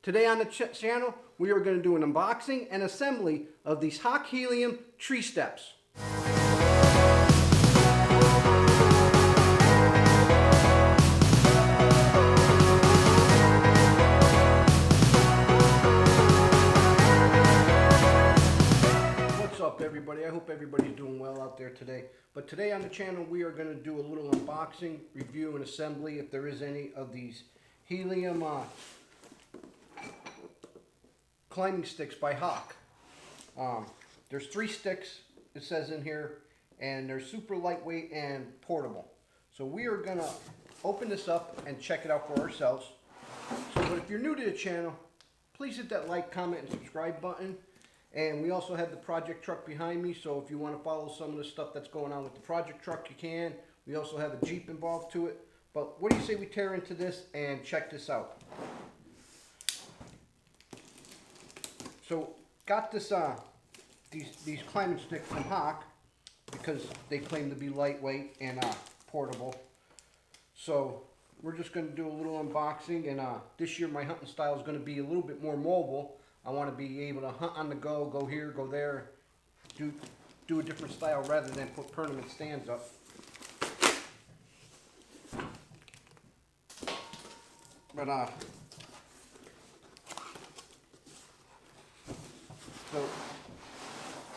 Today on the channel, we are going to do an unboxing and assembly of these Hach Helium tree steps. What's up, everybody? I hope everybody's doing well out there today. But today on the channel, we are going to do a little unboxing, review, and assembly, if there is any, of these helium climbing sticks by Hach. There's 3 sticks, it says in here, and they're super lightweight and portable. So we are gonna open this up and check it out for ourselves. So, but if you're new to the channel, please hit that like, comment, and subscribe button. And we also have the project truck behind me, so if you want to follow some of the stuff that's going on with the project truck, you can. We also have a Jeep involved to it. But what do you say we tear into this and check this out? So, got this these climbing sticks from Hach because they claim to be lightweight and portable. So we're just going to do a little unboxing, and this year my hunting style is going to be a little bit more mobile. I want to be able to hunt on the go, go here, go there, do a different style rather than put permanent stands up. But so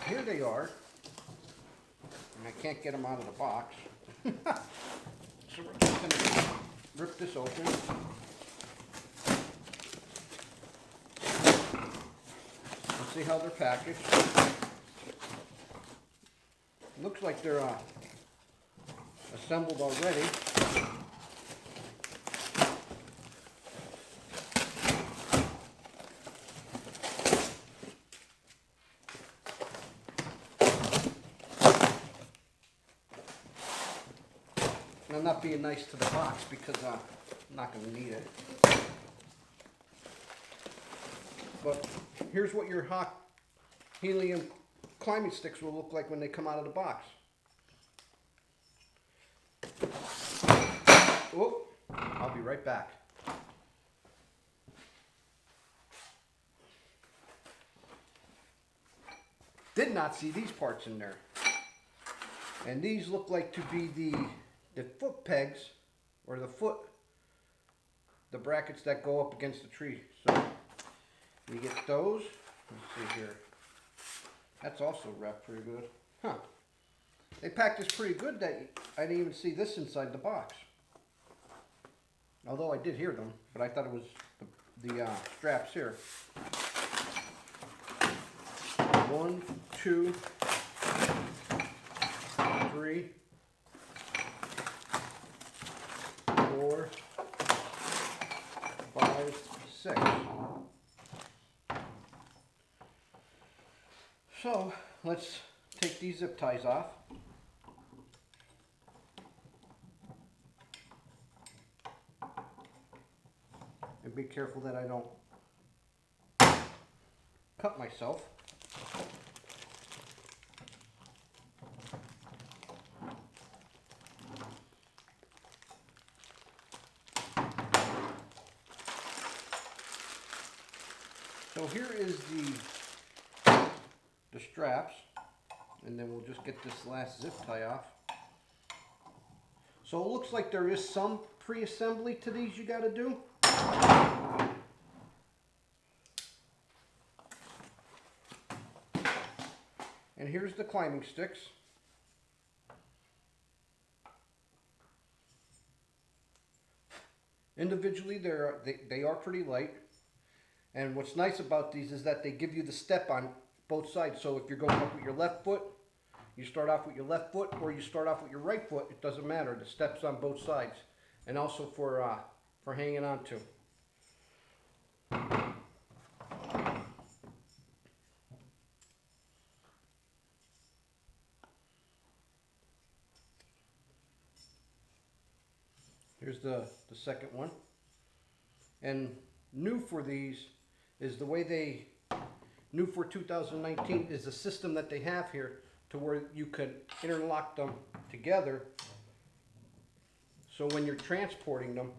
here they are, and I can't get them out of the box. So we're just going to rip this open. Let's see how they're packaged. Looks like they're assembled already. I'm not being nice to the box because I'm not going to need it. But here's what your Hach Helium climbing sticks will look like when they come out of the box. Oh, I'll be right back. Did not see these parts in there. And these look like to be the foot pegs, or the brackets that go up against the tree. So you get those. Let's see here. That's also wrapped pretty good. Huh. They packed this pretty good that I didn't even see this inside the box. Although I did hear them, but I thought it was the straps here. 1, 2, 3, 4, 5, 6. So let's take these zip ties off. And be careful that I don't cut myself. So here is the straps, and then we'll just get this last zip tie off. So it looks like there is some pre-assembly to these you got to do. And here's the climbing sticks. Individually, they are pretty light. And what's nice about these is that they give you the step on both sides. So if you're going up with your left foot, you start off with your left foot, or you start off with your right foot, it doesn't matter. The step's on both sides. And also for hanging on to. Here's the second one. And new for these is the way new for 2019 is the system that they have here to where you can interlock them together. So when you're transporting them,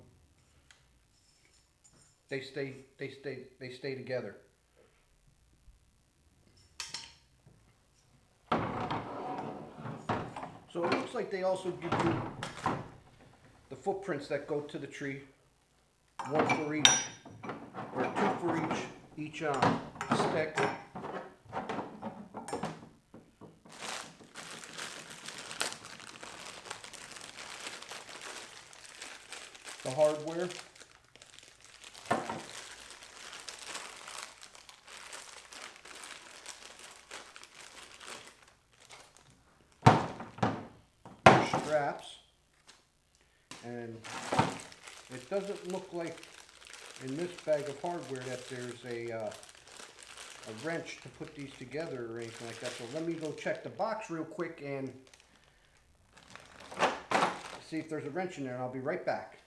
they stay together. So it looks like they also give you the footprints that go to the tree, one for each, or two for each stick. The hardware. Your straps. And it doesn't look like in this bag of hardware that there's a wrench to put these together or anything like that. So let me go check the box real quick and see if there's a wrench in there, and I'll be right back.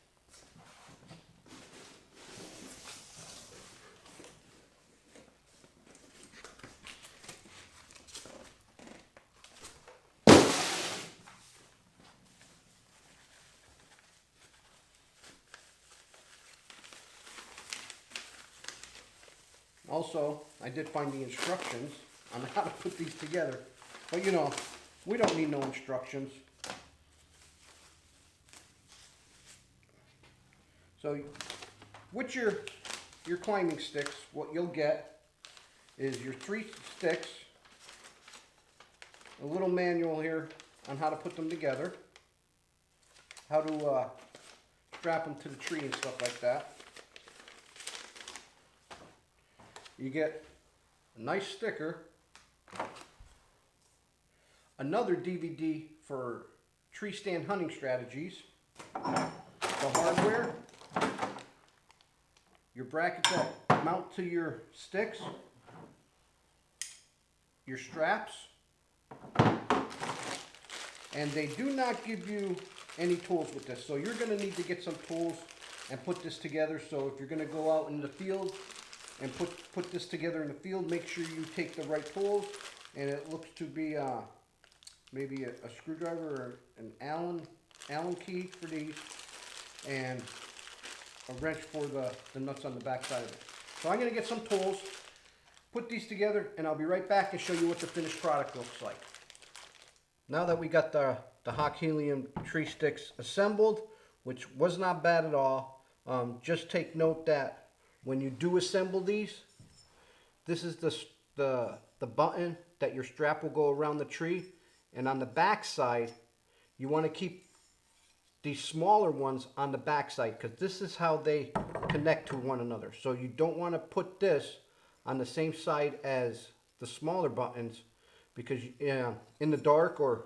Also, I did find the instructions on how to put these together, but you know, we don't need no instructions. So, with your climbing sticks, what you'll get is your 3 sticks, a little manual here on how to put them together, how to strap them to the tree and stuff like that. You get a nice sticker, another DVD for tree stand hunting strategies, the hardware, your brackets that mount to your sticks, your straps, and they do not give you any tools with this. So you're going to need to get some tools and put this together. So if you're going to go out in the field and put this together in the field, make sure you take the right tools. And it looks to be maybe a screwdriver or an Allen key for these, and a wrench for the nuts on the back side of it. So I'm going to get some tools, put these together, and I'll be right back and show you what the finished product looks like. Now that we got the Hach Helium tree sticks assembled, which was not bad at all, just take note that when you do assemble these, this is the button that your strap will go around the tree, and on the back side you want to keep these smaller ones on the back side, because this is how they connect to one another. So you don't want to put this on the same side as the smaller buttons, because in the dark, or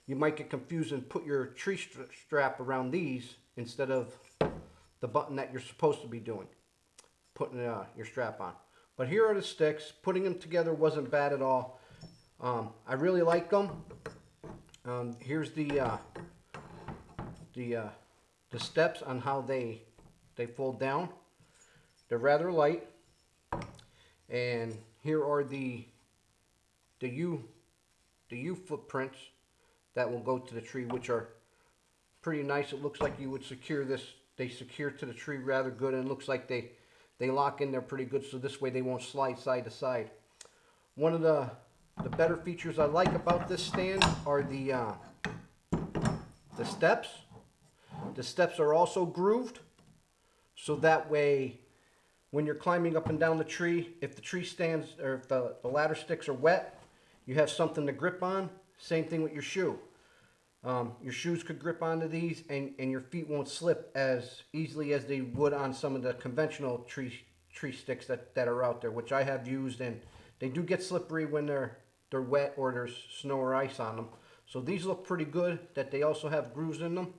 you might get confused and put your tree strap around these instead of the button that you're supposed to be doing, putting your strap on. But here are the sticks. Putting them together wasn't bad at all. I really like them. Here's the steps on how they fold down. They're rather light. And here are the U footprints that will go to the tree, which are pretty nice. It looks like you would secure this. They secure to the tree rather good, and it looks like they lock in there pretty good, so this way they won't slide side to side. One of the better features I like about this stand are the steps. The steps are also grooved, so that way when you're climbing up and down the tree, if the tree stands, or if the ladder sticks are wet, you have something to grip on. Same thing with your shoe. Your shoes could grip onto these, and your feet won't slip as easily as they would on some of the conventional tree sticks that are out there, which I have used, and they do get slippery when they're wet or there's snow or ice on them. So these look pretty good, that they also have grooves in them.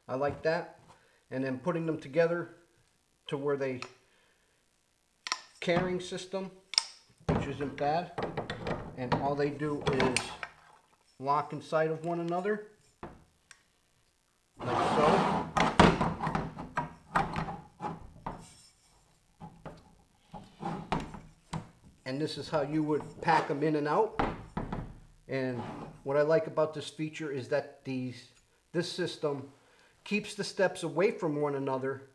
I like that. And then putting them together to where they carrying system, which isn't bad, and all they do is lock inside of one another, like so. And this is how you would pack them in and out. And what I like about this feature is that this system keeps the steps away from one another,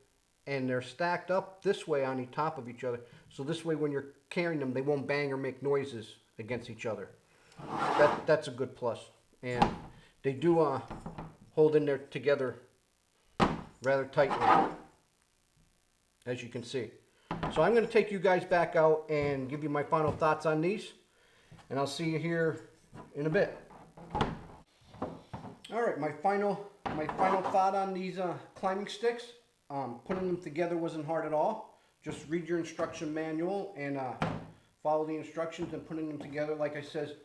and they're stacked up this way on the top of each other. So this way when you're carrying them, they won't bang or make noises against each other. That's a good plus. And they do hold in there together rather tightly, as you can see. So I'm going to take you guys back out and give you my final thoughts on these. And I'll see you here in a bit. All right, my final thought on these climbing sticks. Putting them together wasn't hard at all. Just read your instruction manual and follow the instructions, and putting them together, like I said,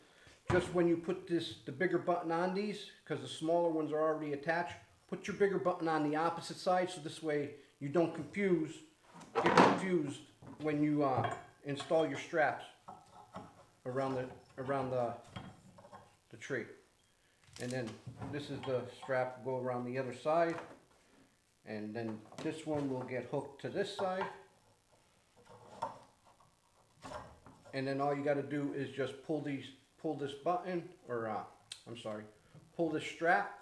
just when you put the bigger button on these, because the smaller ones are already attached, put your bigger button on the opposite side, so this way you don't get confused when you install your straps around the tree. And then this is the strap, go around the other side, and then this one will get hooked to this side. And then all you got to do is just pull this button, or pull this strap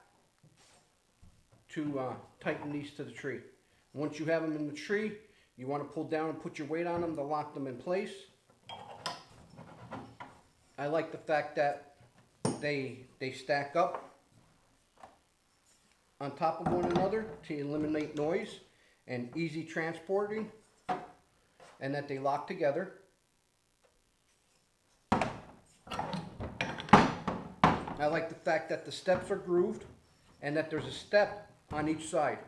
to tighten these to the tree. Once you have them in the tree, you want to pull down and put your weight on them to lock them in place. I like the fact that they stack up on top of one another to eliminate noise and easy transporting, and that they lock together. I like the fact that the steps are grooved and that there's a step on each side.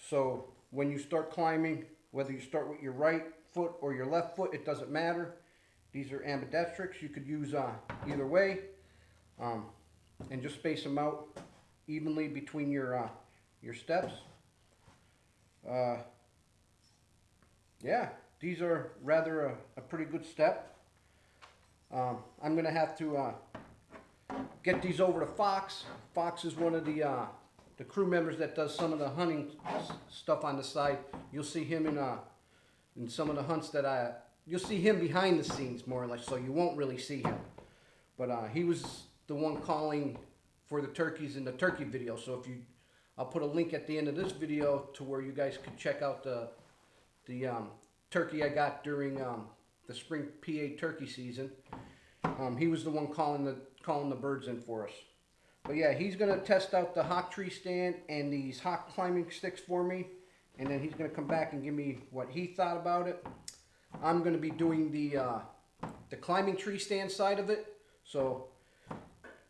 So when you start climbing, whether you start with your right foot or your left foot, it doesn't matter. These are ambidextrous. You could use either way, and just space them out evenly between your steps. Yeah, these are rather a pretty good step. I'm gonna have to get these over to Fox. Fox is one of the crew members that does some of the hunting stuff on the side. You'll see him in some of the hunts that you'll see him behind the scenes more or less, so you won't really see him. But he was the one calling for the turkeys in the turkey video. So I'll put a link at the end of this video to where you guys could check out the turkey I got during the spring PA turkey season. He was the one calling the birds in for us. But yeah, he's gonna test out the Hawk tree stand and these Hawk climbing sticks for me, and then he's gonna come back and give me what he thought about it. I'm gonna be doing the climbing tree stand side of it. So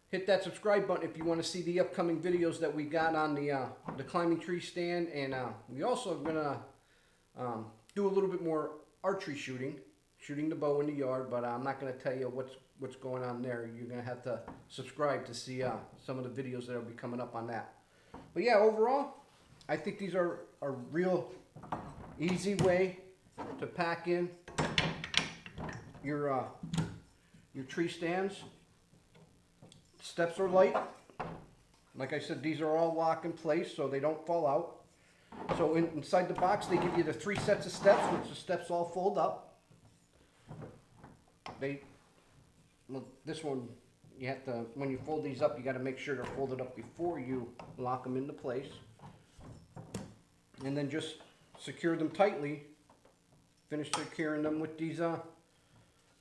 hit that subscribe button if you want to see the upcoming videos that we got on the climbing tree stand, and we also are gonna do a little bit more archery shooting the bow in the yard, but I'm not going to tell you what's going on there. You're going to have to subscribe to see some of the videos that will be coming up on that. But yeah, overall, I think these are a real easy way to pack in your tree stands. Steps are light. Like I said, these are all lock in place so they don't fall out. So inside the box, they give you the 3 sets of steps, which the steps all fold up. This one, you have to, when you fold these up, you got to make sure they're folded up before you lock them into place. And then just secure them tightly. Finish securing them with these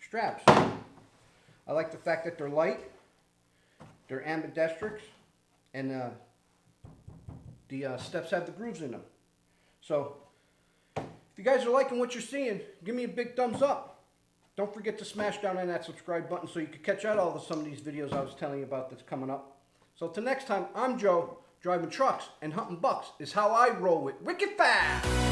straps. I like the fact that they're light, they're ambidextrous, and the steps have the grooves in them. So if you guys are liking what you're seeing, give me a big thumbs up. Don't forget to smash down on that subscribe button so you can catch out all some of these videos I was telling you about that's coming up. So till next time, I'm Joe. Driving trucks and hunting bucks is how I roll with Wicked Fast.